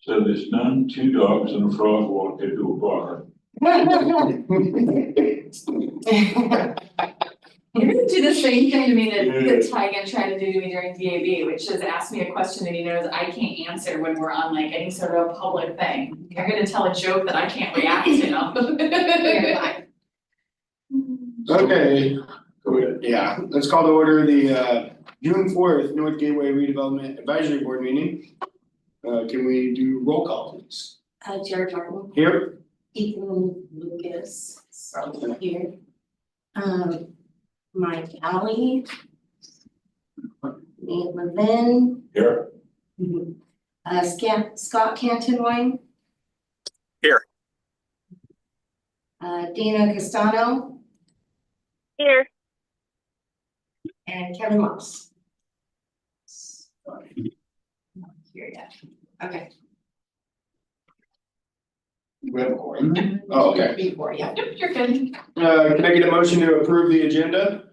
So there's none, 2 dogs and a frog walked into a bar. You're gonna do the same thing to me that Tygan tried to do to me during DAB, which is ask me a question that he knows I can't answer when we're on like any sort of public thing. You're gonna tell a joke that I can't react to. Okay, yeah, let's call to order the June 4th North Gateway Redevelopment Advisory Board meeting. Can we do roll call, please? Jared Martin, Here. Ethan Lucas, here. Mike Alley. Nate Levin. Here. Scott Cantonwine. Here. Dana Castano. Here. And Kevin Moss. Not here yet. Okay. We have a quorum. Oh, okay. Before, yeah. Yep, you're good. Can I get a motion to approve the agenda?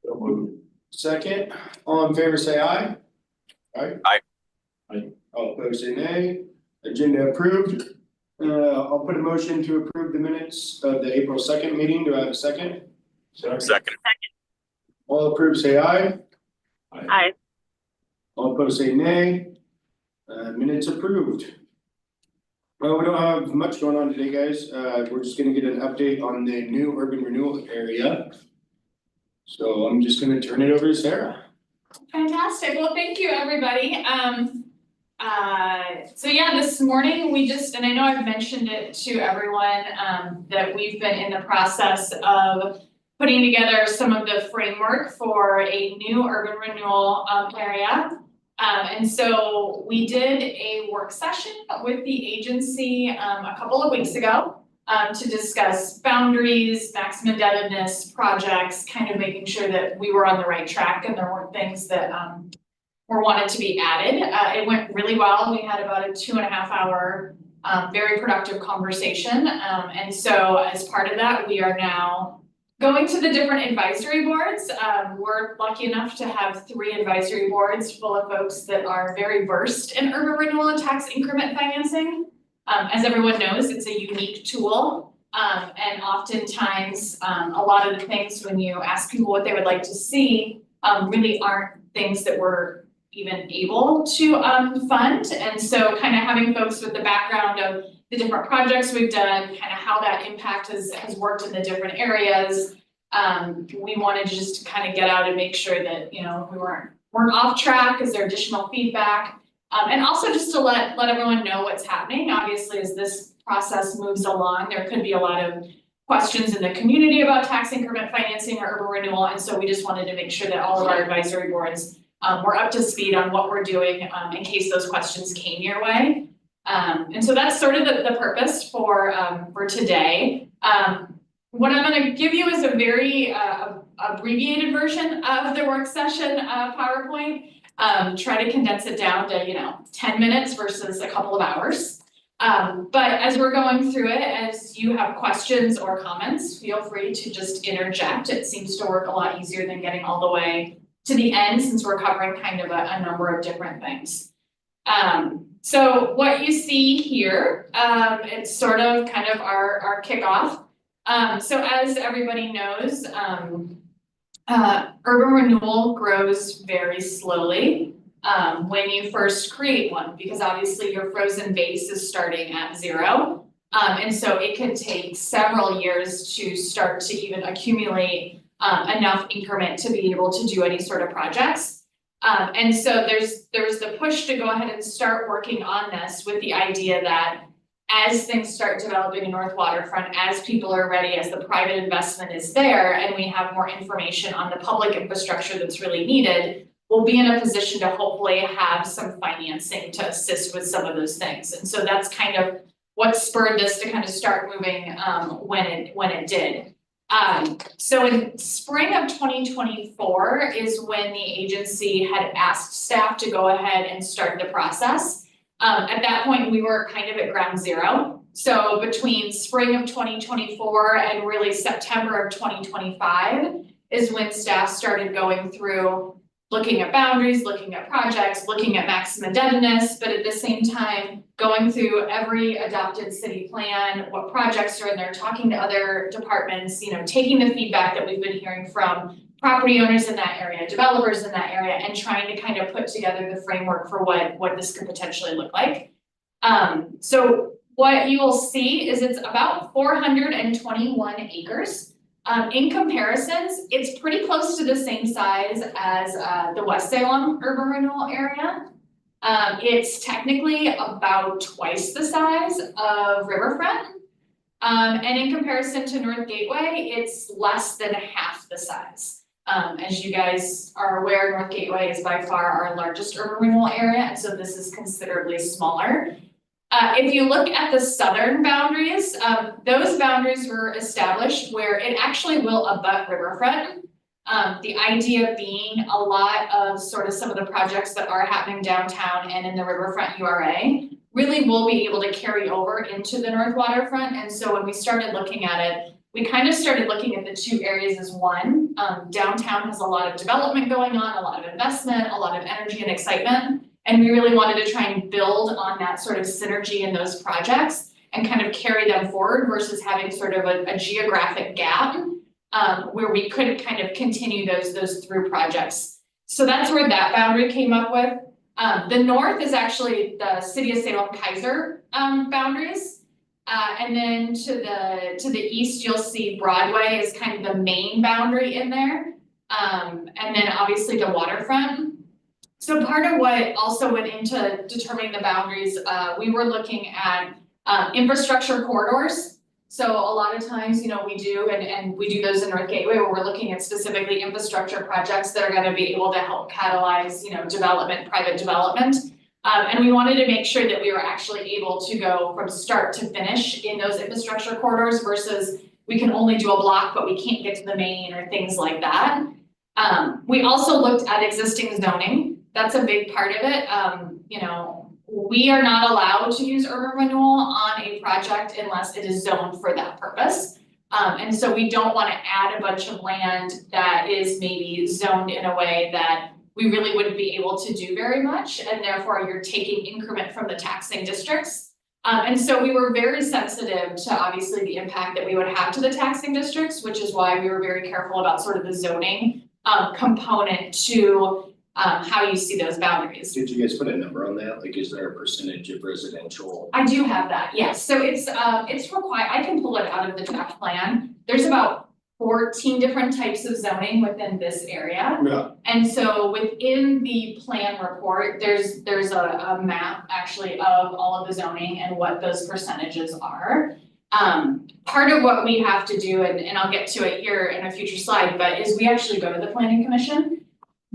So moved. Second, all in favor say aye. Aye. Aye. Aye. All opposed say nay. Agenda approved. I'll put a motion to approve the minutes of the April 2nd meeting. Do I have a second? Second. All approved say aye. Aye. All opposed say nay. Minutes approved. Well, we don't have much going on today, guys. We're just gonna get an update on the new urban renewal area. So I'm just gonna turn it over to Sarah. Fantastic, well, thank you, everybody. So yeah, this morning we just, and I know I've mentioned it to everyone, that we've been in the process of putting together some of the framework for a new urban renewal area. And so we did a work session with the agency a couple of weeks ago to discuss boundaries, maximum indebtedness, projects, kind of making sure that we were on the right track and there weren't things that were wanted to be added. It went really well. We had about a 2.5 hour very productive conversation. And so as part of that, we are now going to the different advisory boards. We're lucky enough to have 3 advisory boards full of folks that are very versed in urban renewal and tax increment financing. As everyone knows, it's a unique tool. And oftentimes, a lot of the things when you ask people what they would like to see, really aren't things that we're even able to fund. And so kind of having folks with the background of the different projects we've done, kind of how that impact has worked in the different areas. We wanted to just kind of get out and make sure that, you know, we weren't off track. Is there additional feedback? And also just to let everyone know what's happening. Obviously, as this process moves along, there could be a lot of questions in the community about tax increment financing or urban renewal. And so we just wanted to make sure that all of our advisory boards were up to speed on what we're doing in case those questions came your way. And so that's sort of the purpose for today. What I'm gonna give you is a very abbreviated version of the work session PowerPoint. Try to condense it down to, 10 minutes versus a couple of hours. But as we're going through it, as you have questions or comments, feel free to just interject. It seems to work a lot easier than getting all the way to the end since we're covering kind of a number of different things. So what you see here, it's sort of kind of our kickoff. So as everybody knows, urban renewal grows very slowly when you first create one, because obviously your frozen base is starting at 0. And so it can take several years to start to even accumulate enough increment to be able to do any sort of projects. And so there's the push to go ahead and start working on this with the idea that as things start developing in North Waterfront, as people are ready, as the private investment is there, and we have more information on the public infrastructure that's really needed, we'll be in a position to hopefully have some financing to assist with some of those things. And so that's kind of what spurred this to kind of start moving when it did. So in spring of 2024 is when the agency had asked staff to go ahead and start the process. At that point, we were kind of at ground zero. So between spring of 2024 and really September of 2025 is when staff started going through looking at boundaries, looking at projects, looking at maximum indebtedness, but at the same time, going through every adopted city plan, what projects are in there, talking to other departments, taking the feedback that we've been hearing from property owners in that area, developers in that area, and trying to kind of put together the framework for what this could potentially look like. So what you will see is it's about 421 acres. In comparisons, it's pretty close to the same size as the West Salem urban renewal area. It's technically about twice the size of Riverfront. And in comparison to North Gateway, it's less than half the size. As you guys are aware, North Gateway is by far our largest urban renewal area, and so this is considerably smaller. If you look at the southern boundaries, those boundaries were established where it actually will abut Riverfront. The idea being a lot of sort of some of the projects that are happening downtown and in the Riverfront URA really will be able to carry over into the North Waterfront. And so when we started looking at it, we kind of started looking at the two areas as one. Downtown has a lot of development going on, a lot of investment, a lot of energy and excitement. And we really wanted to try and build on that sort of synergy in those projects and kind of carry them forward versus having sort of a geographic gap where we couldn't kind of continue those through projects. So that's where that boundary came up with. The north is actually the city of Salem Kaiser boundaries. And then to the east, you'll see Broadway is kind of the main boundary in there. And then obviously the waterfront. So part of what also went into determining the boundaries, we were looking at infrastructure corridors. So a lot of times, we do, and we do those in North Gateway where we're looking at specifically infrastructure projects that are gonna be able to help catalyze, development, private development. And we wanted to make sure that we were actually able to go from start to finish in those infrastructure corridors versus we can only do a block, but we can't get to the main or things like that. We also looked at existing zoning. That's a big part of it. We are not allowed to use urban renewal on a project unless it is zoned for that purpose. And so we don't want to add a bunch of land that is maybe zoned in a way that we really wouldn't be able to do very much, and therefore you're taking increment from the taxing districts. And so we were very sensitive to obviously the impact that we would have to the taxing districts, which is why we were very careful about sort of the zoning component to how you see those boundaries. Did you guys put a number on that? Like, is there a percentage of residential? I do have that, yes. So it's required, I can pull it out of the draft plan. There's about 14 different types of zoning within this area. Yeah. And so within the plan report, there's a map actually of all of the zoning and what those percentages are. Part of what we have to do, and I'll get to it here in a future slide, but is we actually go to the planning commission.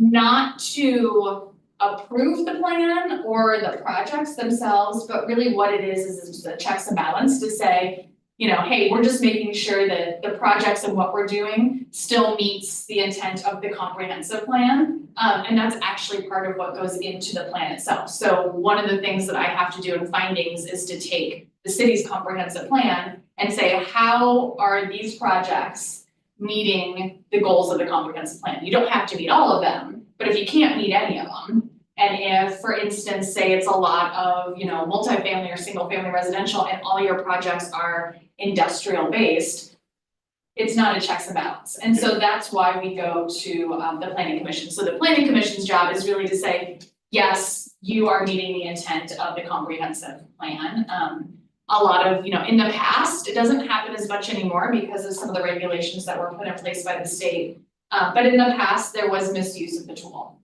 Not to approve the plan or the projects themselves, but really what it is just a checks and balance to say, hey, we're just making sure that the projects and what we're doing still meets the intent of the comprehensive plan. And that's actually part of what goes into the plan itself. So one of the things that I have to do in findings is to take the city's comprehensive plan and say, how are these projects meeting the goals of the comprehensive plan? You don't have to meet all of them, but if you can't meet any of them, and if, for instance, say it's a lot of, multifamily or single family residential and all your projects are industrial based, it's not a checks and balance. And so that's why we go to the planning commission. So the planning commission's job is really to say, yes, you are meeting the intent of the comprehensive plan. A lot of, in the past, it doesn't happen as much anymore because of some of the regulations that were put in place by the state. But in the past, there was misuse of the tool,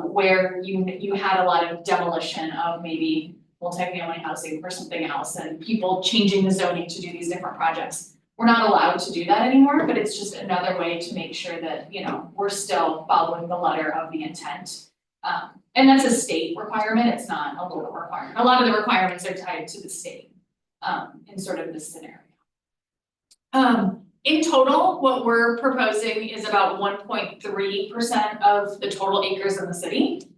where you had a lot of demolition of maybe multifamily housing for something else and people changing the zoning to do these different projects. We're not allowed to do that anymore, but it's just another way to make sure that, we're still following the letter of the intent. And that's a state requirement, it's not a local requirement. A lot of the requirements are tied to the state. In sort of this scenario. In total, what we're proposing is about 1.3% of the total acres in the city.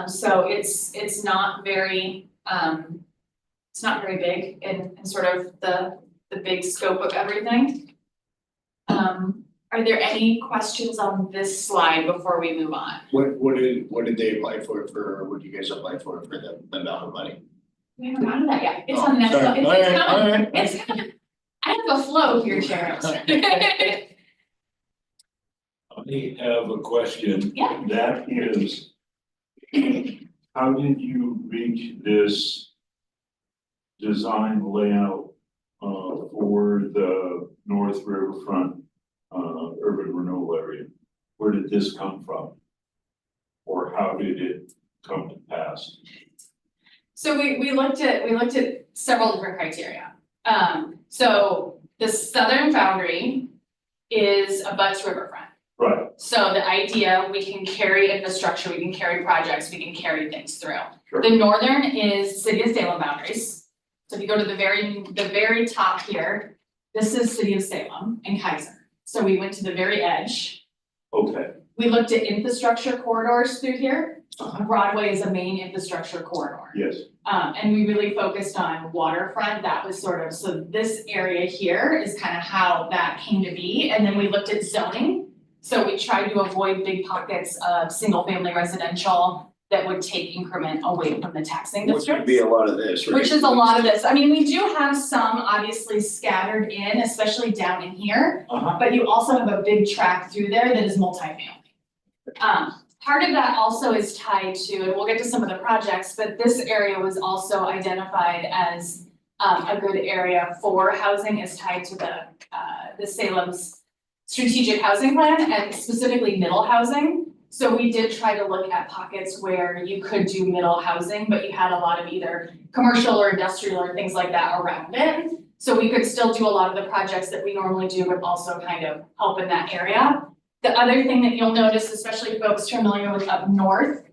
So it's not very big in sort of the big scope of everything. Are there any questions on this slide before we move on? What did they apply for, what did you guys apply for the amount of money? We haven't gotten to that yet. It's Oh, on the next sorry. slide. It's Alright, coming. alright. It's coming. I have a flow here, Charles. I have a question. Yeah. That is, how did you reach this design layout for the North Riverfront urban renewal area? Where did this come from? Or how did it come to pass? So we looked at several different criteria. So the southern boundary is abuts riverfront. Right. So the idea, we can carry infrastructure, we can carry projects, we can carry things through. Sure. The northern is City of Salem boundaries. So if you go to the very top here, this is City of Salem and Kaiser. So we went to the very edge. Okay. We looked at infrastructure corridors through here. Broadway is a main infrastructure corridor. Yes. And we really focused on waterfront. That was sort of, so this area here is kind of how that came to be. And then we looked at zoning. So we tried to avoid big pockets of single family residential that would take increment away from the taxing Which would districts. be a lot of this, right? Which is a lot of this. I mean, we do have some obviously scattered in, especially down in here, but you also have a big tract through there that is multifamily. Part of that also is tied to, and we'll get to some of the projects, but this area was also identified as a good area for housing, is tied to the Salem's strategic housing plan and specifically middle housing. So we did try to look at pockets where you could do middle housing, but you had a lot of either commercial or industrial or things like that around it. So we could still do a lot of the projects that we normally do, but also kind of help in that area. The other thing that you'll notice, especially folks familiar with up north,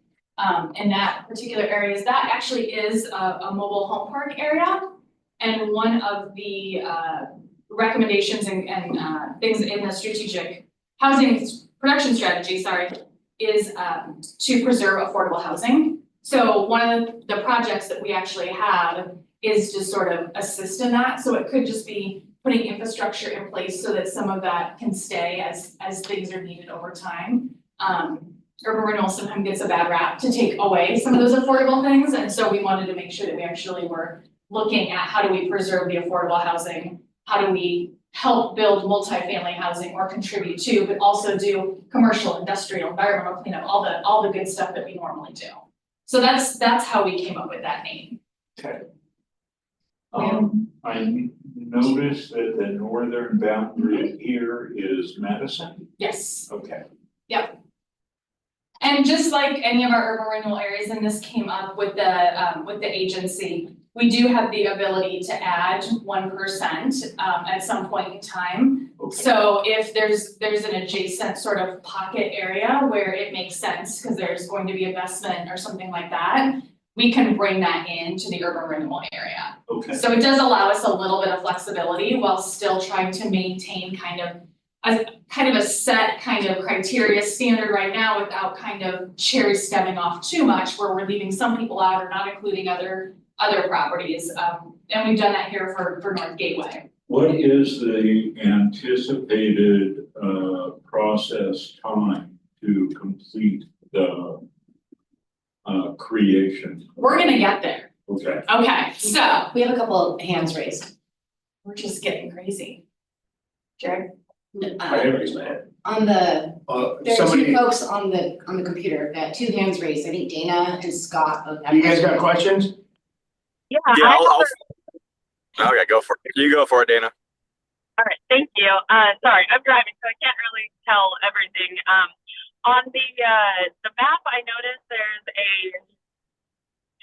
in that particular area, is that actually is a mobile home park area. And one of the recommendations and things in the strategic housing production strategy, is to preserve affordable housing. So one of the projects that we actually have is to sort of assist in that. So it could just be putting infrastructure in place so that some of that can stay as things are needed over time. Urban renewal sometimes gets a bad rap to take away some of those affordable things. And so we wanted to make sure that we actually were looking at how do we preserve the affordable housing? How do we help build multifamily housing or contribute to, but also do commercial, industrial, environmental cleanup, all the good stuff that we normally do. So that's how we came up with that name. Okay. I noticed that the northern boundary here is Madison. Yes. Okay. And just like any of our urban renewal areas, and this came up with the agency, we do have the ability to add 1% at some point in time. Okay. So if there's an adjacent sort of pocket area where it makes sense, because there's going to be investment or something like that, we can bring that into the urban renewal area. Okay. So it does allow us a little bit of flexibility while still trying to maintain kind of a set kind of criteria standard right now without kind of cherry stepping off too much where we're leaving some people out or not including other properties. And we've done that here for North Gateway. What is the anticipated process time to complete the creation? We're gonna get there. Okay. Okay, so We have a couple of hands raised. we're just getting crazy. Jared? I have raised my hand. On the, there are Somebody, two folks on the computer, that two hands raised, I think Dana and Scott both have. you guys got questions? Yeah, okay, go for it. You go for it, Dana. All right, thank you. Sorry, I'm driving, so I can't really tell everything. On the map, I noticed there's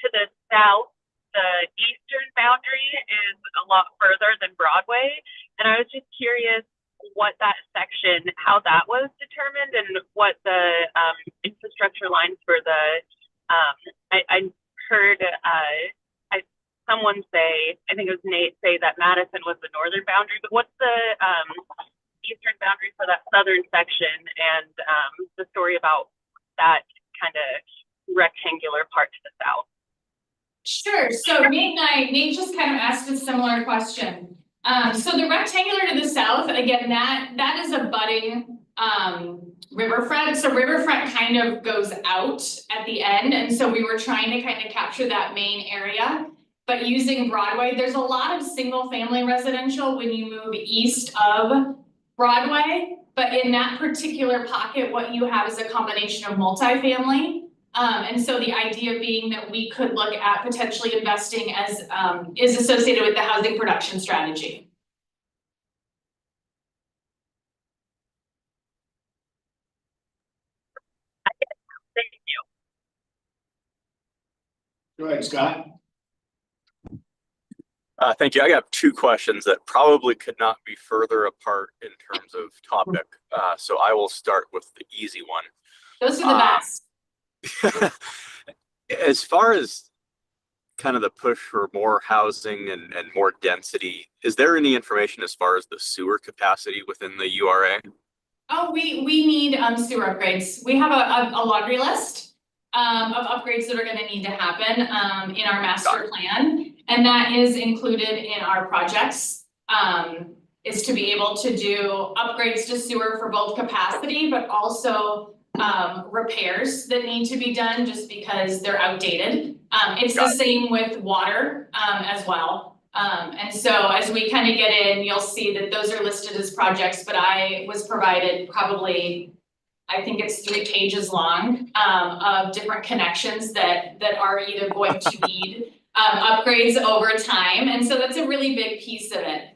to the south, the eastern boundary is a lot further than Broadway. And I was just curious what that section, how that was determined and what the infrastructure lines for the, I heard someone say, I think it was Nate, say that Madison was the northern boundary, but what's the eastern boundary for that southern section and the story about that kind of rectangular part to the south? Sure, so Nate just kind of asked a similar question. So the rectangular to the south, again, that is a budding riverfront. So riverfront kind of goes out at the end, and so we were trying to kind of capture that main area. But using Broadway, there's a lot of single family residential when you move east of Broadway. But in that particular pocket, what you have is a combination of multifamily. And so the idea being that we could look at potentially investing as is associated with the housing production strategy. Thank you. Go ahead, Scott. Thank you. I got two questions that probably could not be further apart in terms of topic. So I will start with the easy one. Those are the best. As far as kind of the push for more housing and more density, is there any information as far as the sewer capacity within the URA? Oh, we need sewer upgrades. We have a laundry list of upgrades that are gonna need to happen in our master plan. And that is included in our projects, is to be able to do upgrades to sewer for both capacity, but also repairs that need to be done just because they're outdated. It's the same with water as well. And so as we kind of get in, you'll see that those are listed as projects, but I was provided probably, I think it's 3 pages long of different connections that are either going to need upgrades over time. And so that's a really big piece of it.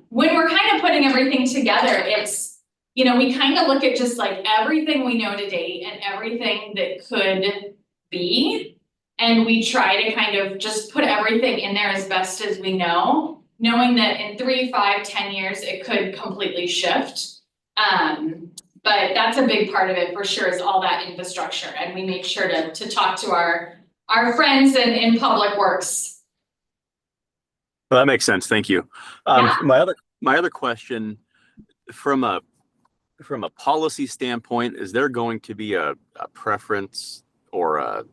When we're kind of putting everything together, it's, you know, we kind of look at just like everything we know to date and everything that could be. And we try to kind of just put everything in there as best as we know, knowing that in 3, 5, 10 years, it could completely shift. But that's a big part of it for sure, is all that infrastructure. And we make sure to talk to our friends in Public Works. Well, that makes sense. Thank you. Yeah. My other question, from a policy standpoint, is there going to be a preference or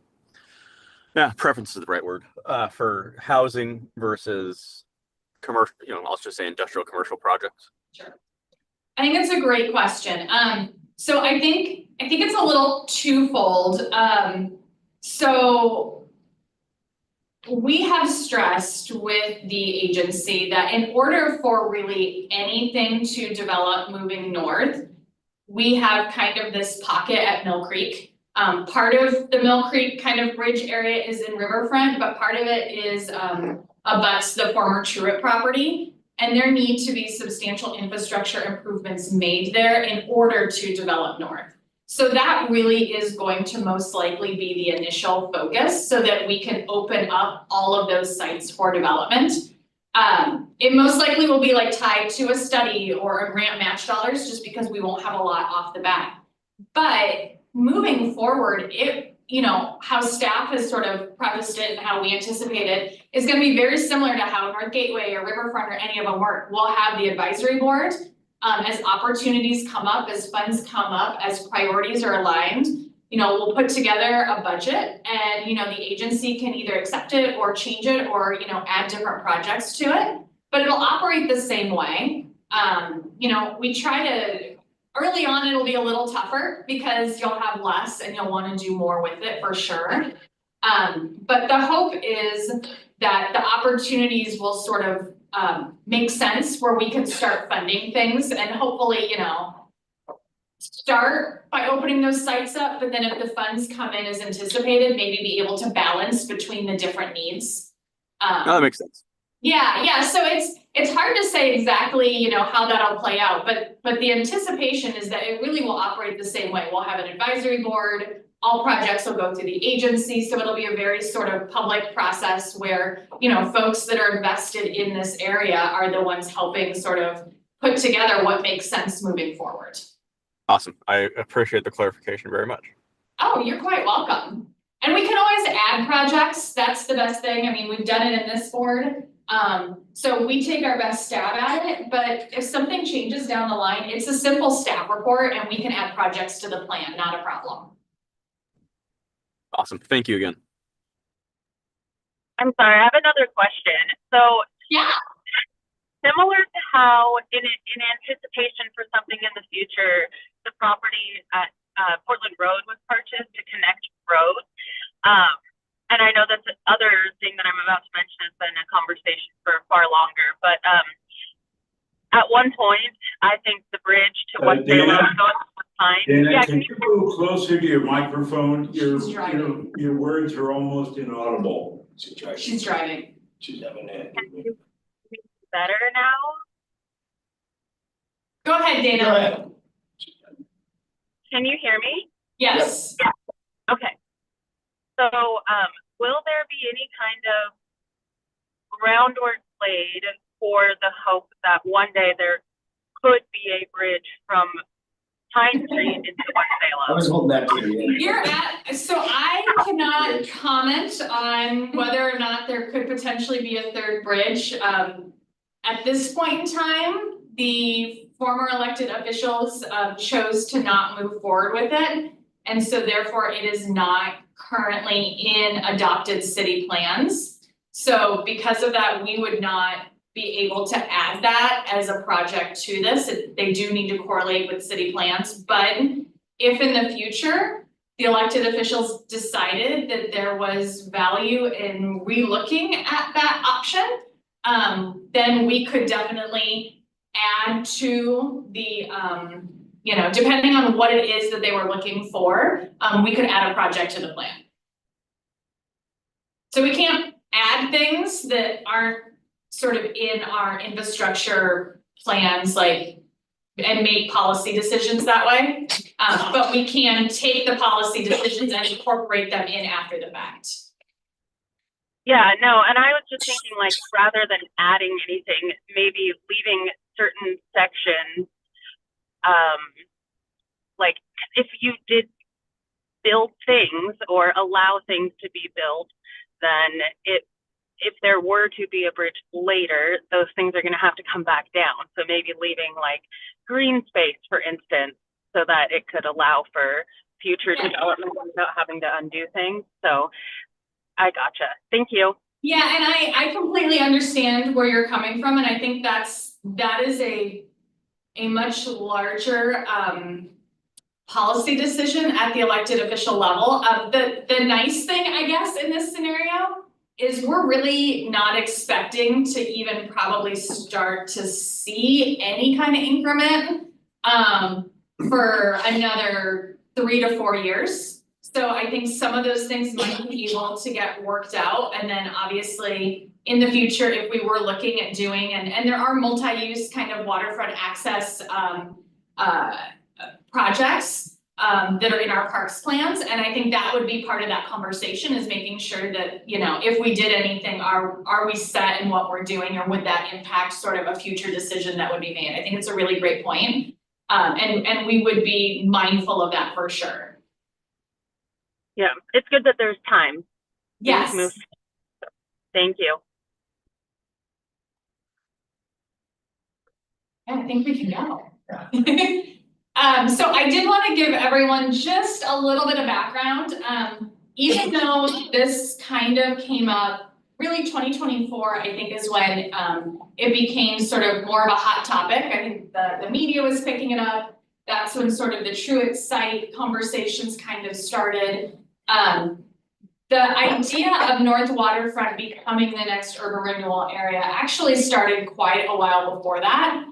preference is the right word, for housing versus commercial, let's just say industrial commercial projects? Sure. I think it's a great question. So I think it's a little twofold. So we have stressed with the agency that in order for really anything to develop moving north, we have kind of this pocket at Mill Creek. Part of the Mill Creek kind of bridge area is in Riverfront, but part of it is abuts the former Truett property. And there need to be substantial infrastructure improvements made there in order to develop north. So that really is going to most likely be the initial focus so that we can open up all of those sites for development. It most likely will be like tied to a study or a grant match dollars just because we won't have a lot off the bat. But moving forward, how staff has sort of prefaced it and how we anticipate it is gonna be very similar to how North Gateway or Riverfront or any of them work. We'll have the advisory board as opportunities come up, as funds come up, as priorities are aligned. We'll put together a budget and, the agency can either accept it or change it or, add different projects to it, but it'll operate the same way. We try to, early on, it'll be a little tougher because you'll have less and you'll want to do more with it for sure. But the hope is that the opportunities will sort of make sense where we can start funding things and hopefully, start by opening those sites up, but then if the funds come in as anticipated, maybe be able to balance between the different needs. That makes sense. Yeah, so it's hard to say exactly, how that'll play out, but the anticipation is that it really will operate the same way. We'll have an advisory board, all projects will go through the agency, so it'll be a very sort of public process where, folks that are invested in this area are the ones helping sort of put together what makes sense moving forward. Awesome. I appreciate the clarification very much. Oh, you're quite welcome. And we can always add projects. That's the best thing. I mean, we've done it in this board. So we take our best stab at it, but if something changes down the line, it's a simple staff report and we can add projects to the plan, not a problem. Awesome. Thank you again. I'm sorry, I have another question. So Yeah. similar to how in anticipation for something in the future, the property at Portland Road was purchased to connect roads. And I know that the other thing that I'm about to mention has been a conversation for far longer, but at one point, I think the bridge to West Salem Dana? was fine. Dana, Yeah, can you move closer to your microphone? She's driving. Your words are almost inaudible. She's driving. She's having a. better now? Go ahead, Dana. Go ahead. Can you hear me? Yes. Okay. So, will there be any kind of groundwork laid for the hope that one day there could be a bridge from Pine Street into West I Salem? was holding that to the end. You're at, so I cannot comment on whether or not there could potentially be a third bridge. At this point in time, the former elected officials chose to not move forward with it. And so therefore it is not currently in adopted city plans. So because of that, we would not be able to add that as a project to this. They do need to correlate with city plans, but if in the future, the elected officials decided that there was value in relooking at that option, then we could definitely add to the, you know, depending on what it is that they were looking for, we could add a project to the plan. So we can't add things that aren't sort of in our infrastructure plans, like, and make policy decisions that way. But we can take the policy decisions and incorporate them in after the fact. Yeah, no, and I was just thinking, like, rather than adding anything, maybe leaving certain sections, like, if you did build things or allow things to be built, then if there were to be a bridge later, those things are going to have to come back down. So maybe leaving like green space, for instance, so that it could allow for future development without having to undo things. So I gotcha. Thank you. Yeah, and I completely understand where you're coming from, and I think that is a much larger policy decision at the elected official level. The nice thing, I guess, in this scenario is we're really not expecting to even probably start to see any kind of increment for another 3 to 4 years. So I think some of those things might be able to get worked out, and then obviously in the future, if we were looking at doing, and there are multi-use kind of waterfront access projects that are in our parks plans, and I think that would be part of that conversation, is making sure that, you know, if we did anything, are we set in what we're doing, or would that impact sort of a future decision that would be made? I think it's a really great point. And we would be mindful of that for sure. Yeah, it's good that there's time. Yes. Thank you. Yeah, I think we can go. So I did want to give everyone just a little bit of background. Even though this kind of came up, really 2024, I think, is when it became sort of more of a hot topic. I think the media was picking it up. That's when sort of the Truett site conversations kind of started. The idea of North Waterfront becoming the next urban renewal area actually started quite a while before that.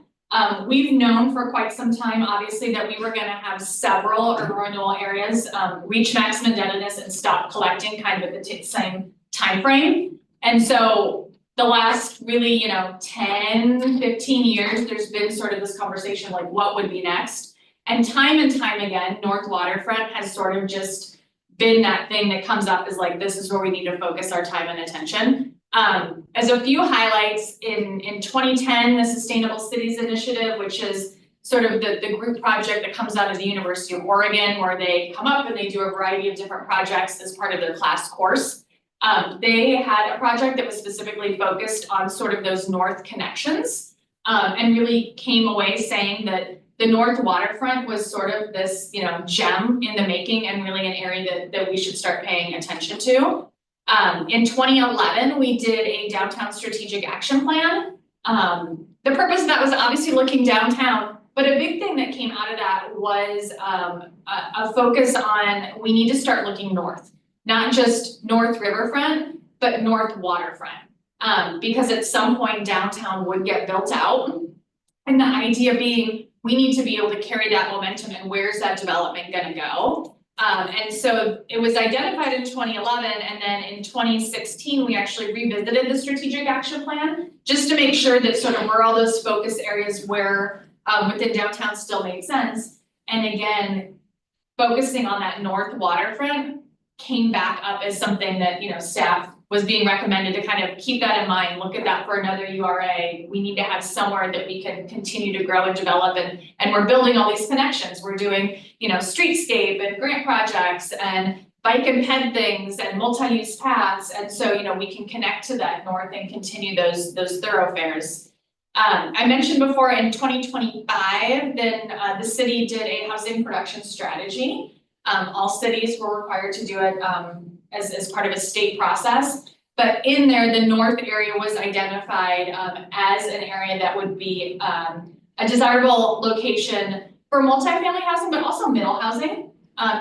We've known for quite some time, obviously, that we were gonna have several urban renewal areas reach maximum indebtedness and stop collecting kind of at the same timeframe. And so the last really, 10, 15 years, there's been sort of this conversation, like what would be next? And time again, North Waterfront has sort of just been that thing that comes up as like, this is where we need to focus our time and attention. As a few highlights, in 2010, the Sustainable Cities Initiative, which is sort of the group project that comes out of the University of Oregon, where they come up and they do a variety of different projects as part of their class course. They had a project that was specifically focused on sort of those north connections, and really came away saying that the North Waterfront was sort of this, gem in the making, and really an area that we should start paying attention to. In 2011, we did a downtown strategic action plan. the purpose of that was obviously looking downtown, but a big thing that came out of that was a focus on, we need to start looking north. Not just north riverfront, but north waterfront. Because at some point downtown would get built out. And the idea being, we need to be able to carry that momentum, and where's that development gonna go? And so it was identified in 2011, and then in 2016, we actually revisited the strategic action plan, just to make sure that sort of where all those focus areas were within downtown still made sense. And again, focusing on that north waterfront came back up as something that, you know, staff was being recommended to kind of keep that in mind, look at that for another URA. We need to have somewhere that we can continue to grow and develop, and we're building all these connections. We're doing, you know, streetscape and grant projects and bike and ped things and multi-use paths. And so, you know, we can connect to that north and continue those thoroughfares. I mentioned before in 2025, then the city did a housing production strategy. All cities were required to do it as part of a state process. But in there, the north area was identified as an area that would be a desirable location for multifamily housing, but also middle housing.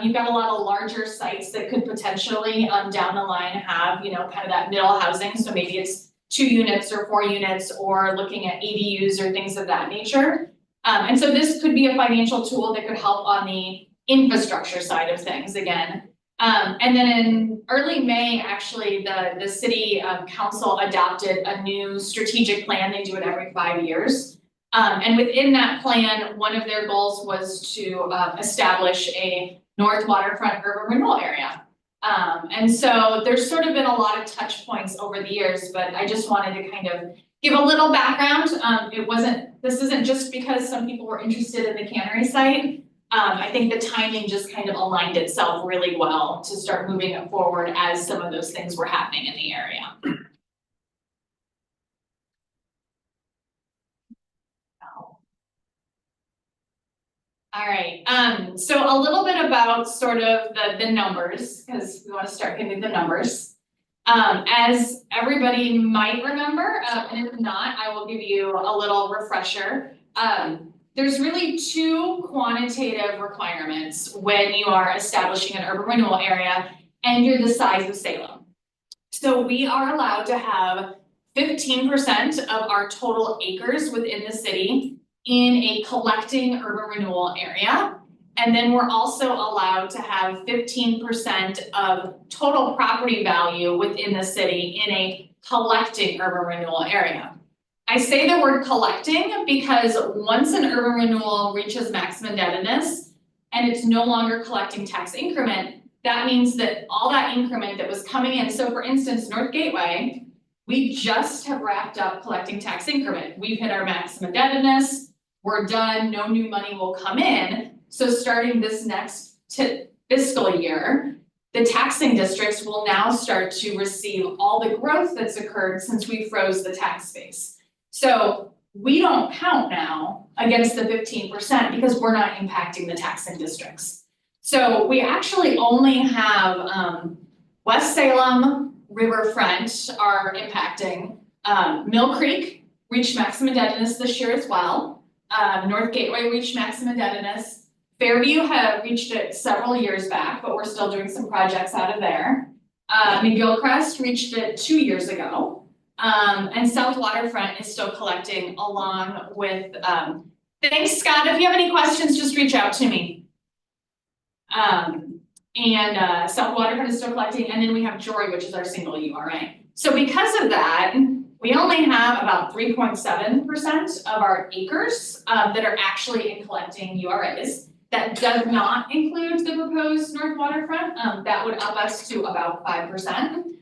You've got a lot of larger sites that could potentially down the line have, you know, kind of that middle housing. So maybe it's 2 units or 4 units, or looking at ADUs or things of that nature. And so this could be a financial tool that could help on the infrastructure side of things again. And then in early May, actually, the city council adopted a new strategic plan. They do it every 5 years. And within that plan, one of their goals was to establish a north waterfront urban renewal area. And so there's sort of been a lot of touch points over the years, but I just wanted to kind of give a little background. This isn't just because some people were interested in the cannery site. I think the timing just kind of aligned itself really well to start moving it forward as some of those things were happening in the area. All right, so a little bit about sort of the numbers, because we want to start getting the numbers. As everybody might remember, and if not, I will give you a little refresher. There's really 2 quantitative requirements when you are establishing an urban renewal area and you're the size of Salem. So we are allowed to have 15% of our total acres within the city in a collecting urban renewal area. And then we're also allowed to have 15% of total property value within the city in a collecting urban renewal area. I say the word collecting because once an urban renewal reaches maximum indebtedness and it's no longer collecting tax increment, that means that all that increment that was coming in, so for instance, North Gateway, we just have wrapped up collecting tax increment. We've hit our maximum indebtedness, we're done, no new money will come in. So starting this next fiscal year, the taxing districts will now start to receive all the growth that's occurred since we froze the tax base. So we don't count now against the 15% because we're not impacting the taxing districts. So we actually only have West Salem, Riverfront are impacting. Mill Creek reached maximum indebtedness this year as well. North Gateway reached maximum indebtedness. Fairview had reached it several years back, but we're still doing some projects out of there. McGilcrest reached it 2 years ago. And South Waterfront is still collecting along with, thanks Scott, if you have any questions, just reach out to me. South Waterfront is still collecting, and then we have Jory, which is our single URA. So because of that, we only have about 3.7% of our acres that are actually in collecting URAs. That does not include the proposed North Waterfront. That would up us to about 5%.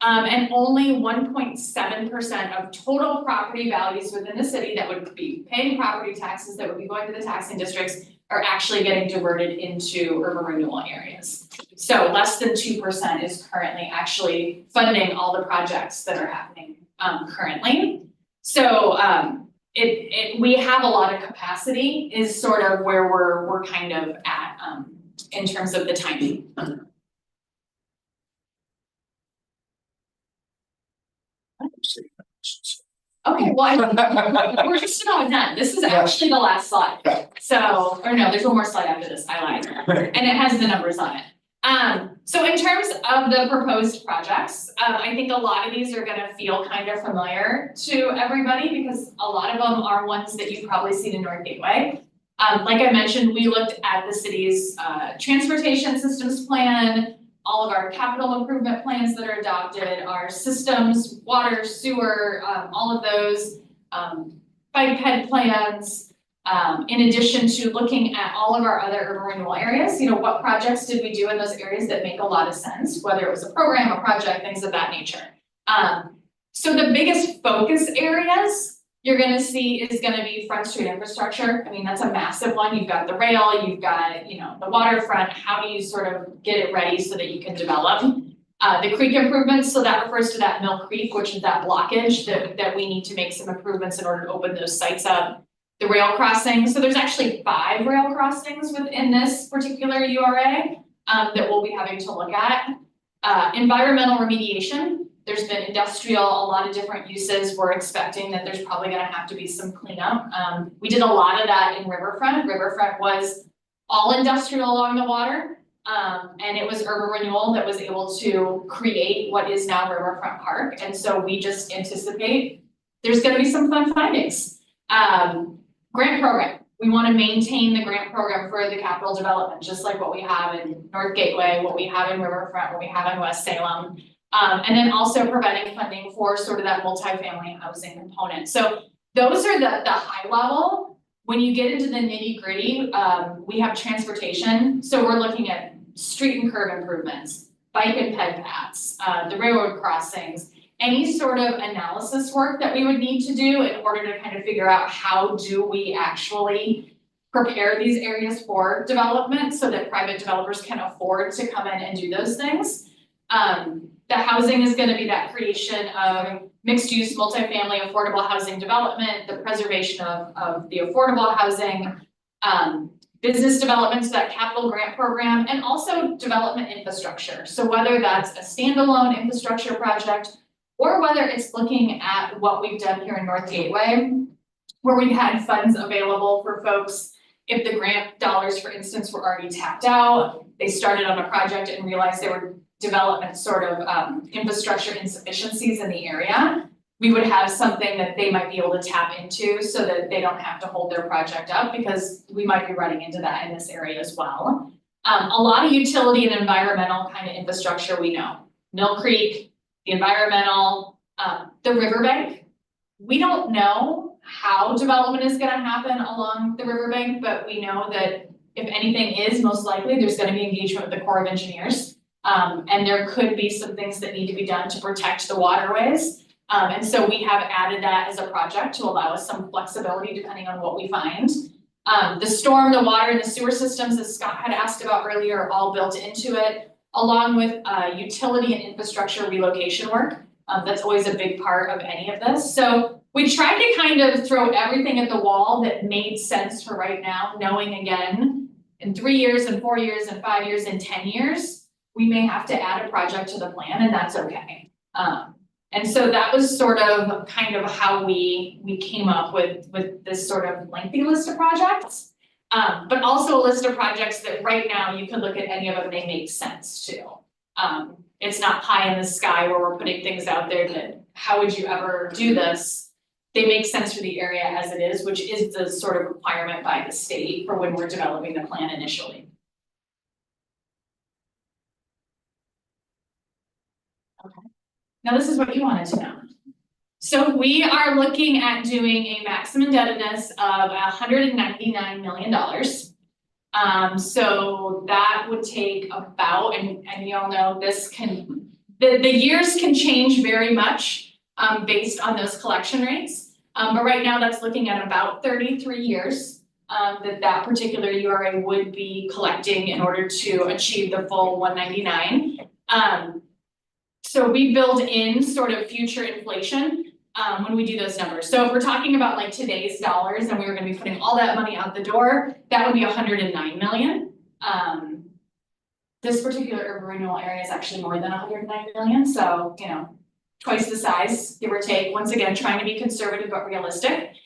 And only 1.7% of total property values within the city that would be paying property taxes, that would be going to the taxing districts, are actually getting diverted into urban renewal areas. So less than 2% is currently actually funding all the projects that are happening currently. So we have a lot of capacity is sort of where we're kind of at in terms of the timing. Okay, well, we're just about done. This is actually the last slide. Yeah. So, or no, there's one more slide after this, I lied. And it has the numbers on it. So in terms of the proposed projects, I think a lot of these are gonna feel kind of familiar to everybody because a lot of them are ones that you've probably seen in North Gateway. Like I mentioned, we looked at the city's transportation systems plan, all of our capital improvement plans that are adopted, our systems, water, sewer, all of those, bike ped plans. In addition to looking at all of our other urban renewal areas, you know, what projects did we do in those areas that make a lot of sense, whether it was a program, a project, things of that nature. So the biggest focus areas you're gonna see is gonna be Front Street infrastructure. I mean, that's a massive one. You've got the rail, you've got, you know, the waterfront. How do you sort of get it ready so that you can develop? The creek improvements, so that refers to that Mill Creek, which is that blockage that we need to make some improvements in order to open those sites up. The rail crossings, so there's actually 5 rail crossings within this particular URA that we'll be having to look at. Environmental remediation. There's been industrial, a lot of different uses. We're expecting that there's probably gonna have to be some cleanup. We did a lot of that in Riverfront. Riverfront was all industrial along the water. And it was urban renewal that was able to create what is now Riverfront Park. And so we just anticipate there's gonna be some fun findings. Grant program. We wanna maintain the grant program for the capital development, just like what we have in North Gateway, what we have in Riverfront, what we have in West Salem. And then also providing funding for sort of that multifamily housing component. So those are the high level. When you get into the nitty gritty, we have transportation. So we're looking at street and curb improvements, bike and ped paths, the railroad crossings, any sort of analysis work that we would need to do in order to kind of figure out how do we actually prepare these areas for development so that private developers can afford to come in and do those things. The housing is gonna be that creation of mixed use, multifamily, affordable housing development, the preservation of the affordable housing, business development, so that capital grant program, and also development infrastructure. So whether that's a standalone infrastructure project, or whether it's looking at what we've done here in North Gateway, where we've had funds available for folks. If the grant dollars, for instance, were already tapped out, they started on a project and realized there were development sort of infrastructure insufficiencies in the area, we would have something that they might be able to tap into so that they don't have to hold their project up, because we might be running into that in this area as well. A lot of utility and environmental kind of infrastructure we know. Mill Creek, the environmental, the riverbank. We don't know how development is gonna happen along the riverbank, but we know that if anything is, most likely there's gonna be engagement with the Corps of Engineers. And there could be some things that need to be done to protect the waterways. And so we have added that as a project to allow us some flexibility depending on what we find. The storm, the water, and the sewer systems, as Scott had asked about earlier, are all built into it, along with utility and infrastructure relocation work. That's always a big part of any of this. So we tried to kind of throw everything at the wall that made sense for right now, knowing again, in 3 years and 4 years and 5 years and 10 years, we may have to add a project to the plan, and that's okay. And so that was sort of kind of how we came up with this sort of lengthy list of projects. But also a list of projects that right now you could look at any of them, they make sense too. It's not pie in the sky where we're putting things out there that, how would you ever do this? They make sense for the area as it is, which is the sort of requirement by the state for when we're developing the plan initially. Okay, now this is what you wanted to know. So we are looking at doing a maximum indebtedness of $199 million. So that would take about, and you all know this can, the years can change very much based on those collection rates. But right now that's looking at about 33 years that particular URA would be collecting in order to achieve the full 199. So we build in sort of future inflation when we do those numbers. So if we're talking about like today's dollars and we were gonna be putting all that money out the door, that would be 109 million. This particular urban renewal area is actually more than 109 million, so you know, twice the size, give or take, once again, trying to be conservative but realistic.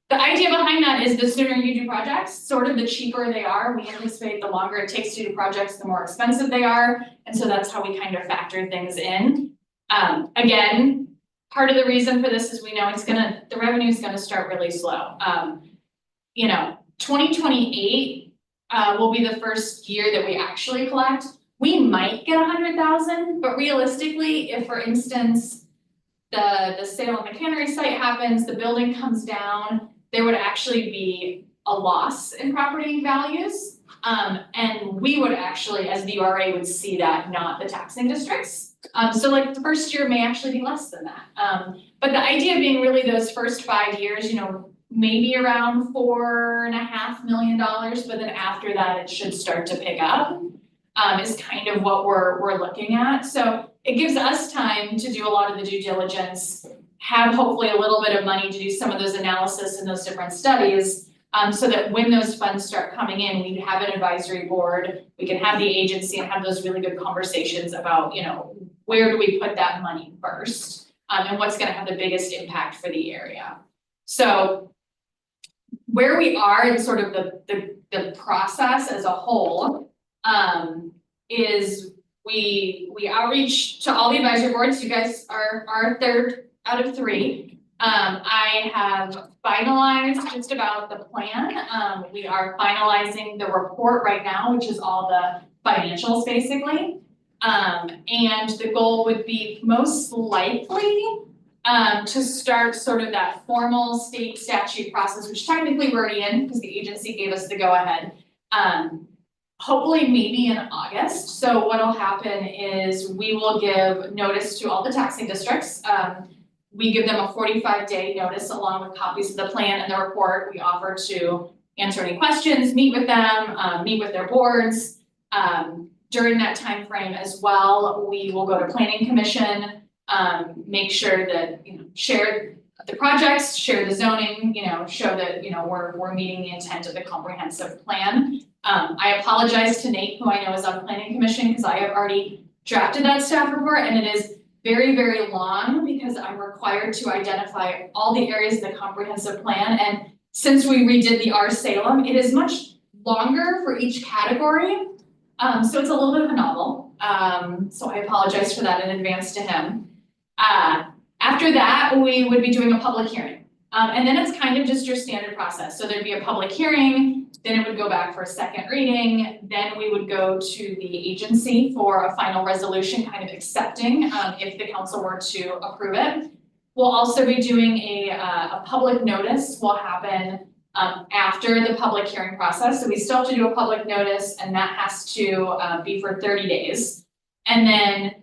The idea behind that is the sooner you do projects, sort of the cheaper they are. We anticipate the longer it takes to do projects, the more expensive they are. And so that's how we kind of factor things in. Again, part of the reason for this is we know the revenue is gonna start really slow. 2028 will be the first year that we actually collect. We might get 100,000, but realistically, if for instance, the Salem McHenry site happens, the building comes down, there would actually be a loss in property values. And we would actually, as the URA, would see that, not the taxing districts. So like the first year may actually be less than that. But the idea being really those first 5 years, maybe around $4.5 million, but then after that, it should start to pick up, is kind of what we're looking at. So it gives us time to do a lot of the due diligence, have hopefully a little bit of money to do some of those analysis and those different studies, so that when those funds start coming in, we have an advisory board, we can have the agency and have those really good conversations about, where do we put that money first, and what's gonna have the biggest impact for the area. So where we are in sort of the process as a whole, is we outreach to all the advisory boards. You guys are our third out of 3. I have finalized just about the plan. We are finalizing the report right now, which is all the financials basically. And the goal would be most likely to start sort of that formal state statute process, which technically we're already in because the agency gave us the go ahead. Hopefully maybe in August. So what'll happen is we will give notice to all the taxing districts. We give them a 45-day notice along with copies of the plan and the report. We offer to answer any questions, meet with them, meet with their boards. During that time frame as well, we will go to Planning Commission, make sure that, share the projects, share the zoning, show that, we're meeting the intent of the comprehensive plan. I apologize to Nate, who I know is on Planning Commission, because I have already drafted that staff report and it is very, very long because I'm required to identify all the areas of the comprehensive plan. And since we redid the R Salem, it is much longer for each category. So it's a little bit of a novel. So I apologize for that in advance to him. After that, we would be doing a public hearing. And then it's kind of just your standard process. So there'd be a public hearing, then it would go back for a second reading, then we would go to the agency for a final resolution, kind of accepting if the council were to approve it. We'll also be doing a public notice will happen after the public hearing process. So we still have to do a public notice and that has to be for 30 days. And then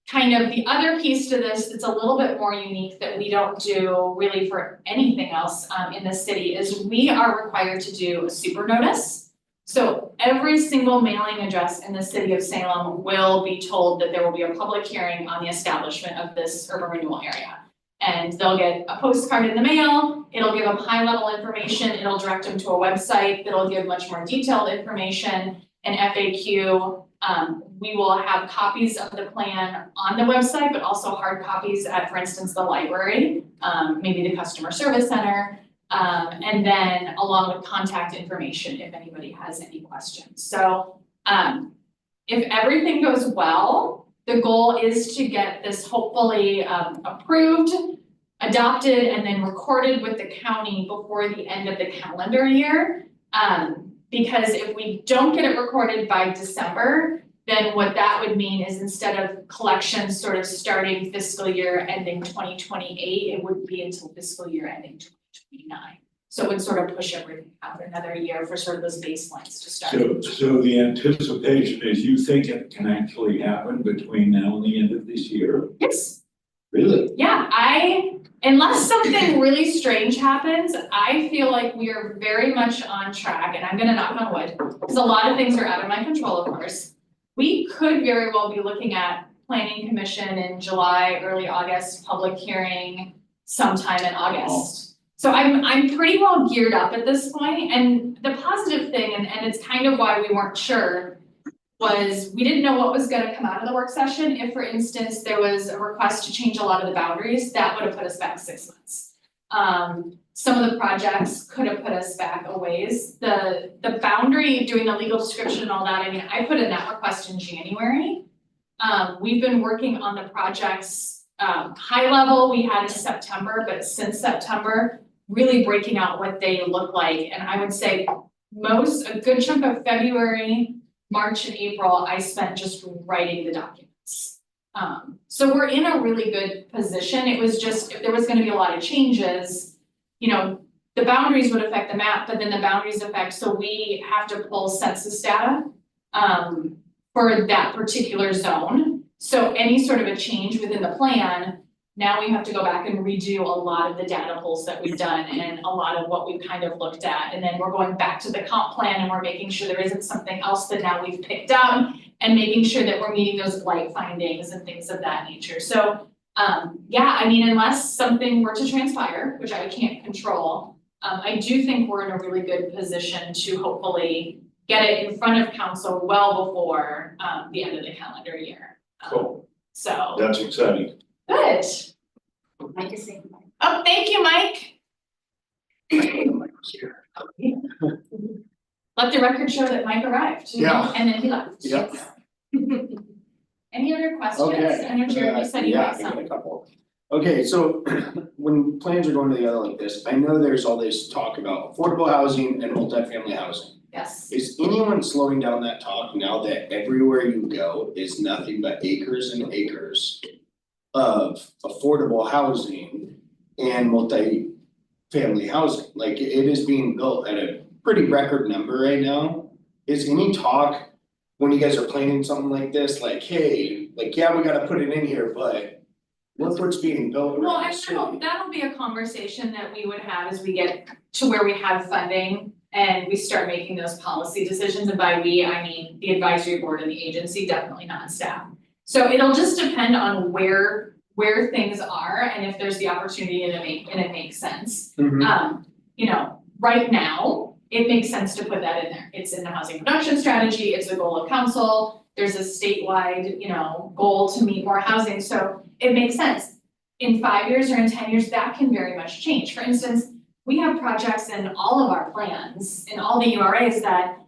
kind of the other piece to this that's a little bit more unique that we don't do really for anything else in the city is we are required to do a super notice. So every single mailing address in the city of Salem will be told that there will be a public hearing on the establishment of this urban renewal area. And they'll get a postcard in the mail, it'll give them high level information, it'll direct them to a website that'll give much more detailed information, an FAQ. We will have copies of the plan on the website, but also hard copies at, for instance, the library, maybe the customer service center, and then along with contact information if anybody has any questions. So if everything goes well, the goal is to get this hopefully approved, adopted, and then recorded with the county before the end of the calendar year. Because if we don't get it recorded by December, then what that would mean is instead of collections sort of starting fiscal year ending 2028, it would be until fiscal year ending 2029. So it would sort of push everything out another year for sort of those baselines to start. So the anticipation is you think it can actually happen between now and the end of this year? Yes. Really? Yeah, unless something really strange happens, I feel like we are very much on track, and I'm gonna knock on wood, because a lot of things are out of my control, of course. We could very well be looking at planning commission in July, early August, public hearing sometime in August. So I'm pretty well geared up at this point, and the positive thing, and it's kind of why we weren't sure, was we didn't know what was gonna come out of the work session. If, for instance, there was a request to change a lot of the boundaries, that would have put us back 6 months. Some of the projects could have put us back a ways. The boundary, doing the legal description and all that, I mean, I put in that request in January. We've been working on the projects, high level, we had in September, but since September, really breaking out what they look like. And I would say a good chunk of February, March and April, I spent just writing the documents. So we're in a really good position. It was just, if there was gonna be a lot of changes, you know, the boundaries would affect the map, but then the boundaries affect, so we have to pull census data for that particular zone. So any sort of a change within the plan, now we have to go back and redo a lot of the data pulls that we've done and a lot of what we've kind of looked at. And then we're going back to the comp plan and we're making sure there isn't something else that now we've picked up and making sure that we're meeting those blight findings and things of that nature. So yeah, I mean, unless something were to transpire, which I can't control, I do think we're in a really good position to hopefully get it in front of council well before the end of the calendar year. Cool. So, That's exciting. good. Mike is saying. Oh, thank you, Mike. Let the record show that Mike arrived. Yeah. And then he left. Yep. Any other questions? Okay. I know Jared, you said you Yeah, had I got some. a couple. Okay, so when plans are going together like this, I know there's all this talk about affordable housing and multifamily housing. Yes. Is anyone slowing down that talk now that everywhere you go is nothing but acres and acres of affordable housing and multifamily housing? Like, it is being built at a pretty record number right now. Is any talk, when you guys are planning something like this, like, hey, like, yeah, we gotta put it in here, but look what's being built Well, around the and city? that'll be a conversation that we would have as we get to where we have funding and we start making those policy decisions, and by we, I mean the advisory board and the agency, definitely not staff. So it'll just depend on where things are and if there's the opportunity and it makes sense. Mhm. You know, right now, it makes sense to put that in there. It's in the housing production strategy, it's a goal of council, there's a statewide, you know, goal to meet more housing, so it makes sense. In 5 years or in 10 years, that can very much change. For instance, we have projects in all of our plans, in all the URAs that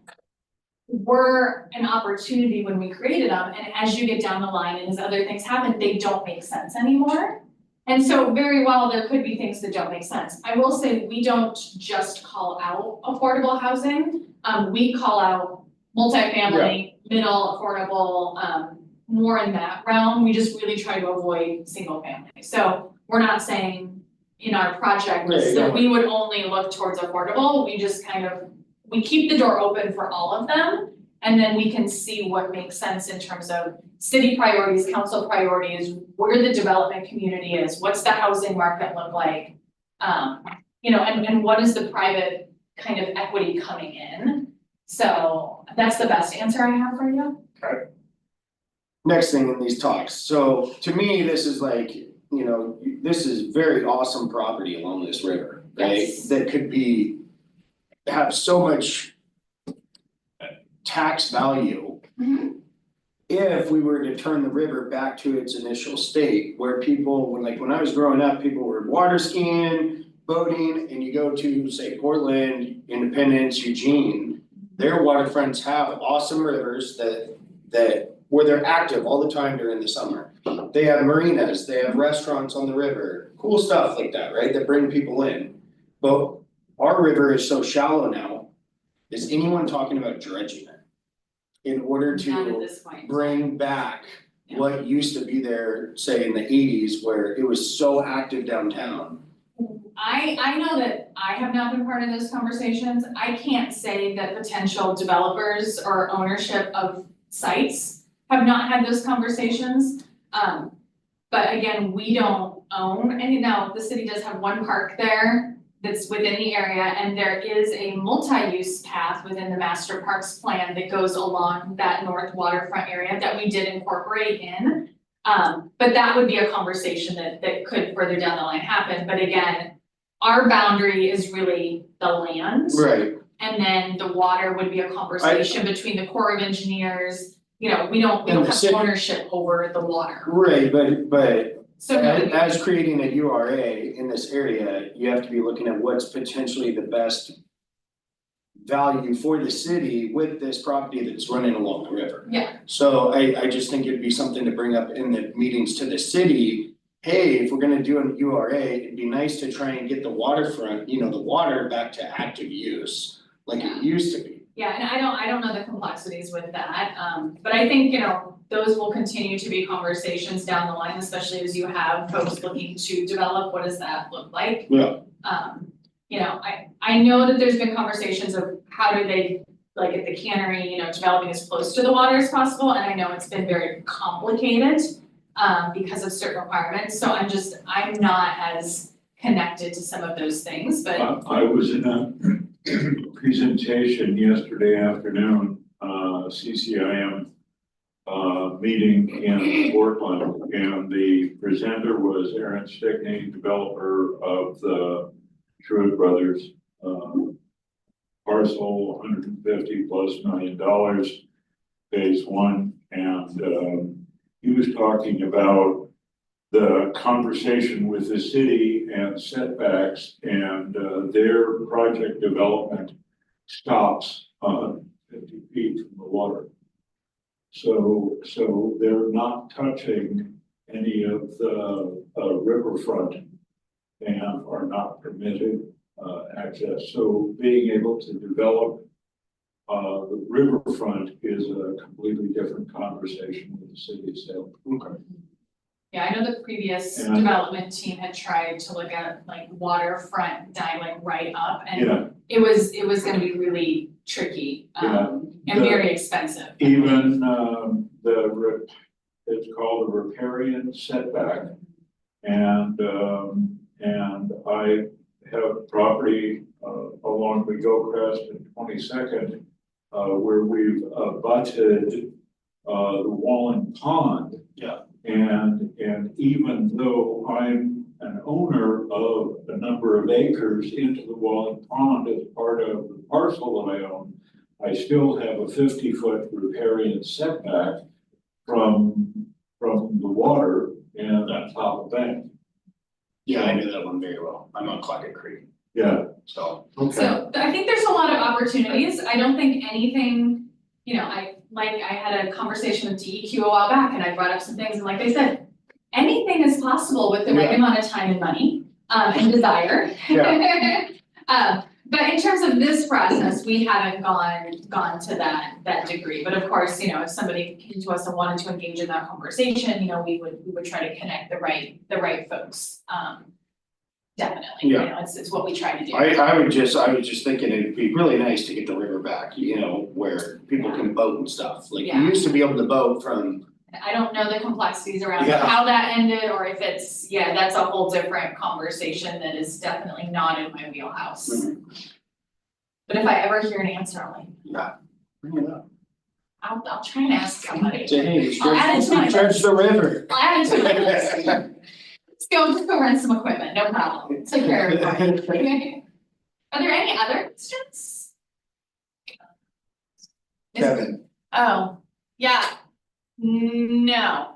were an opportunity when we created them, and as you get down the line and as other things happen, they don't make sense anymore. And so very well, there could be things that don't make sense. I will say, we don't just call out affordable housing, we call out multifamily, middle, affordable, more in that realm. We just really try to avoid single family. So we're not saying in our project list that we would only look towards affordable, we just we keep the door open for all of them. And then we can see what makes sense in terms of city priorities, council priorities, where the development community is, what's the housing market look like? You know, and what is the private kind of equity coming in? So that's the best answer I have for you. Okay. Next thing in these talks, so to me, this is like, you know, this is very awesome property along this river, right? Yes. That could have so much tax value. Mhm. If we were to turn the river back to its initial state, where people, when I was growing up, people were water skiing, boating, and you go to, say, Portland, Independence, Eugene, their waterfronts have awesome rivers where they're active all the time during the summer. They have marinas, they have restaurants on the river, cool stuff like that, right, that bring people in. But our river is so shallow now, is anyone talking about dredging it? In order Not at to this point. bring back Yeah. what used to be there, say in the 80s, where it was so active downtown. I know that I have not been part of those conversations. I can't say that potential developers or ownership of sites have not had those conversations. But again, we don't own any. Now, the city does have one park there that's within the area, and there is a multi-use path within the master parks plan that goes along that north waterfront area that we did incorporate in. But that would be a conversation that could further down the line happen, but again, our boundary is really the land. Right. And then the water would be a conversation between the Corps of Engineers, you know, we don't And the have city- ownership over the water. Right, but So no, as creating a URA in this area, you have to be looking at what's potentially the best value for the city with this property that's running along the river. yeah, So I just think it'd be something to bring up in the meetings to the city. Hey, if we're gonna do an URA, it'd be nice to try and get the waterfront, you know, the water back to active use like it used to be. yeah, and I don't know the complexities with that, but I think, you know, those will continue to be conversations down the line, especially as you have folks looking to develop, what does that look like? Yeah. You know, I know that there's been conversations of how do they, like at the cannery, you know, developing as close to the water as possible, and I know it's been very complicated because of certain requirements, so I'm not as connected to some of those things, but I was in a presentation yesterday afternoon, CCIM meeting in Portland, and the presenter was Aaron Stickney, developer of the Truett Brothers parcel, $150+ million, phase one, and he was talking about the conversation with the city and setbacks, and their project development stops 50 feet from the water. So they're not touching any of the riverfront and are not permitted access. So being able to develop the riverfront is a completely different conversation with the city of Salem. Okay. yeah, I know the previous Yeah. development team had tried to look at like waterfront dialing right up, and Yeah, it was gonna be really tricky, and The- very expensive. even it's called a riparian setback. And I have property along the Gilcrest and 22nd where we've abutted the Wallen Pond. Yeah. And even though I'm an owner of a number of acres into the Wallen Pond as part of the parcel that I own, I still have a 50-foot riparian setback from the water and on top of bank. Yeah, I know that one very well. I'm on Claggett Creek, Yeah, so. okay. So I think there's a lot of opportunities, I don't think anything, you know, I had a conversation with DEQ a while back and I brought up some things and like they said, anything is possible with the right amount of time and money, and desire. But in terms of this process, we haven't gone to that degree, but of course, you know, if somebody came to us and wanted to engage in that conversation, you know, we would try to connect the right folks, definitely, you Yeah. know, it's what we try to do. I was just thinking it'd be really nice to get the river back, you know, where people can boat and stuff. Like you Yeah. used to be able to boat from, I don't know the complexities around Yeah. how that ended, or if it's, yeah, that's a whole different conversation that is definitely not in my wheelhouse. But if I ever hear an answer, I'm like, yeah. Bring it up. I'll try and ask somebody. Say, hey, I'll add it to my judge the river. I'll add it to my list. Just go rent some equipment, no problem, take care of everybody. Are there any other questions? Kevin, Oh, yeah. No,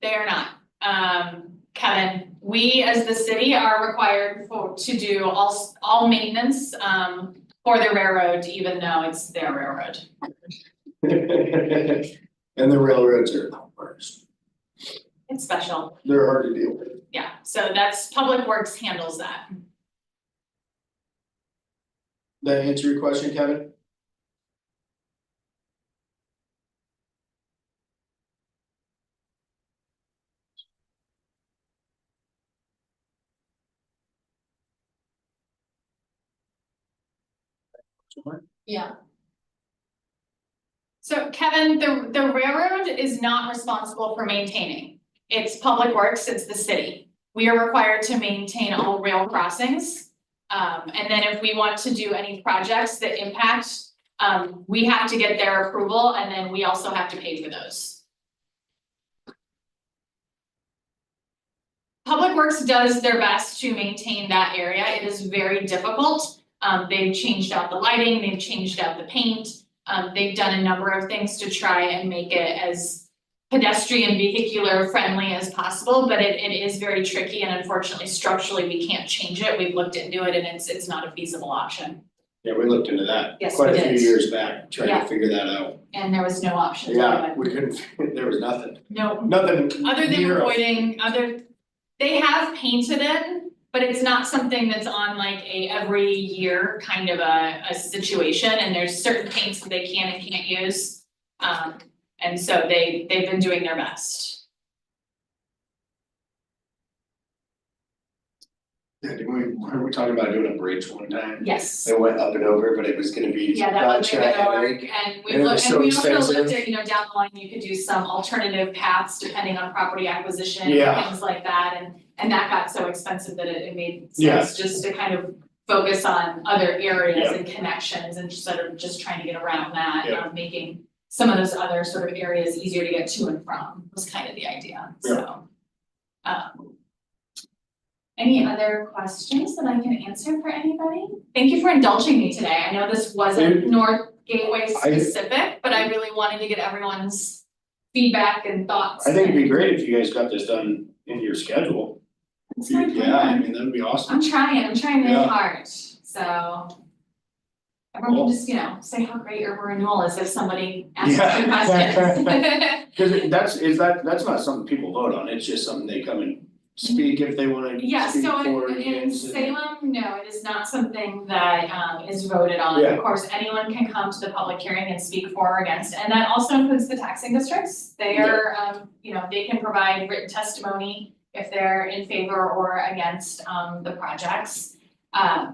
they are not. Kevin, we as the city are required to do all maintenance, for the railroad, even though it's their railroad. and the railroads are the worst. It's special, They're hard to deal with. yeah, so that's, Public Works handles that. That answer your question, Kevin? Yeah. So Kevin, the railroad is not responsible for maintaining. It's Public Works, it's the city. We are required to maintain all rail crossings. And then if we want to do any projects that impact, we have to get their approval, and then we also have to pay for those. Public Works does their best to maintain that area. It is very difficult. They've changed out the lighting, they've changed out the paint. They've done a number of things to try and make it as pedestrian vehicular friendly as possible, but it is very tricky and unfortunately structurally we can't change it. We've looked into it and it's not a feasible option. Yeah, we looked into that Yes, quite we a few did. years back, trying Yeah. to figure that out. And there was no option to do Yeah, it. we couldn't, there was nothing, No, nothing. other than zero. avoiding they have painted it, but it's not something that's on like a every year kind of a situation, and there's certain paints that they can and can't use. And so they've been doing their best. Yeah, we were talking about doing a bridge one time. Yes. It went up and over, but it was gonna be Yeah, that was such gonna a work, headache. and we And it was looked, and so we also looked expensive. at, you know, down the line, you could do some alternative paths depending on property acquisition, Yeah. things like that, and that got so expensive that it made Yeah. sense just to kind of focus on other areas Yeah. and connections and sort of just trying to get around that, Yeah. making some of those other sort of areas easier to get to and from was kind of the idea, so. Any other questions that I can answer for anybody? Thank you for indulging me today. I know this wasn't North Gateway specific, but I really wanted to get everyone's feedback and thoughts. I think it'd be great if you guys got this done in your schedule. That's my plan. Yeah, I mean, that'd be awesome. I'm trying really Yeah. hard, so. Everyone can just, you know, say how great urban renewal is if somebody asks Yeah. the questions. Cause that's not something people vote on, it's just something they come and speak if they wanna Yeah, speak so for or in against. Salem, no, it is not something that is voted on. Yeah. Of course, anyone can come to the public hearing and speak for or against, and that also includes the taxing districts. They are, you know, they can provide written testimony if they're in favor or against the projects.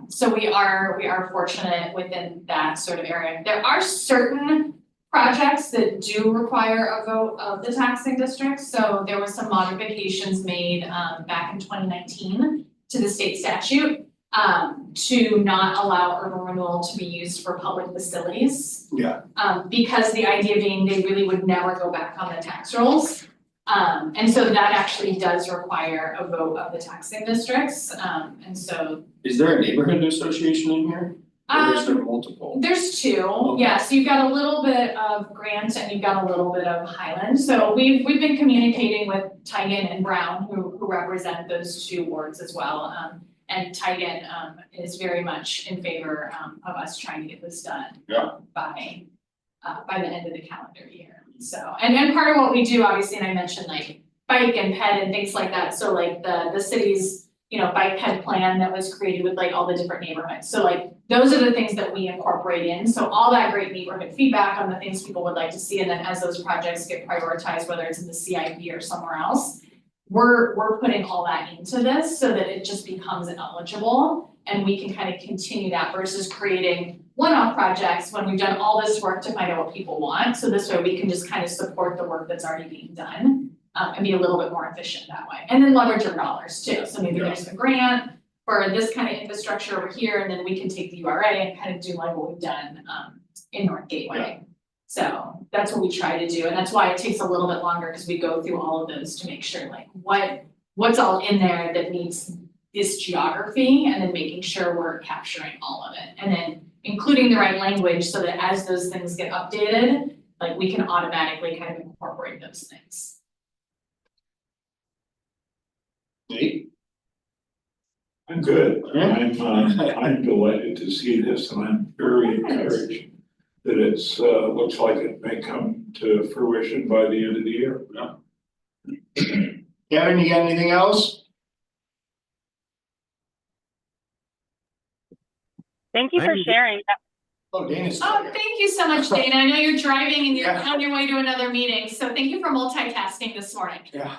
So we are fortunate within that sort of area. There are certain projects that do require a vote of the taxing districts, so there was some modifications made back in 2019 to the state statute to not allow urban renewal to be used for public facilities. Yeah. Because the idea being they really would never go back on the tax rolls. And so that actually does require a vote of the taxing districts, and so. Is there a neighborhood association in here? Or is there multiple? There's two, Okay. yeah, so you've got a little bit of Grant and you've got a little bit of Highland, so we've been communicating with Tigan and Brown, who represent those two wards as well. And Tigan is very much in favor of us trying to get this done. Yeah. By the end of the calendar year, so, and part of what we do, obviously, and I mentioned like bike and ped and things like that, so like the city's, you know, bike ped plan that was created with like all the different neighborhoods, so like those are the things that we incorporate in, so all that great neighborhood feedback on the things people would like to see, and then as those projects get prioritized, whether it's in the CIP or somewhere else, we're putting all that into this so that it just becomes eligible and we can kind of continue that versus creating one-off projects when we've done all this work to find out what people want, so this way we can just kind of support the work that's already being done and be a little bit more efficient that way, and then leverage our dollars too, so maybe there's a grant for this kind of infrastructure over here, and then we can take the URA and kind of do like what we've done in North Gateway. So that's what we try to do, and that's why it takes a little bit longer, because we go through all of those to make sure like what's all in there that needs this geography, and then making sure we're capturing all of it, and then including the right language so that as those things get updated, like we can automatically kind of incorporate those things. Nate? I'm good. Yeah. I'm delighted to see this, and I'm very encouraged that it's looks like it may come to fruition by the end of the year. Kevin, you got anything else? Thank you for sharing. Oh, Dana's. Oh, thank you so much, Dana. I know you're driving and you're Yeah. on your way to another meeting, so thank you for multitasking this morning. Yeah.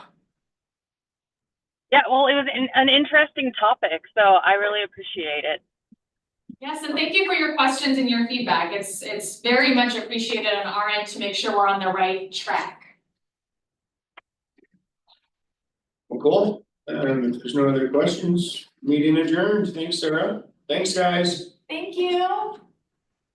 Yeah, well, it was an interesting topic, so I really appreciate it. Yes, and thank you for your questions and your feedback. It's very much appreciated on our end to make sure we're on the right track. Well, cool. If there's no other questions, meeting adjourned. Thanks, Sarah. Thanks, guys. Thank you.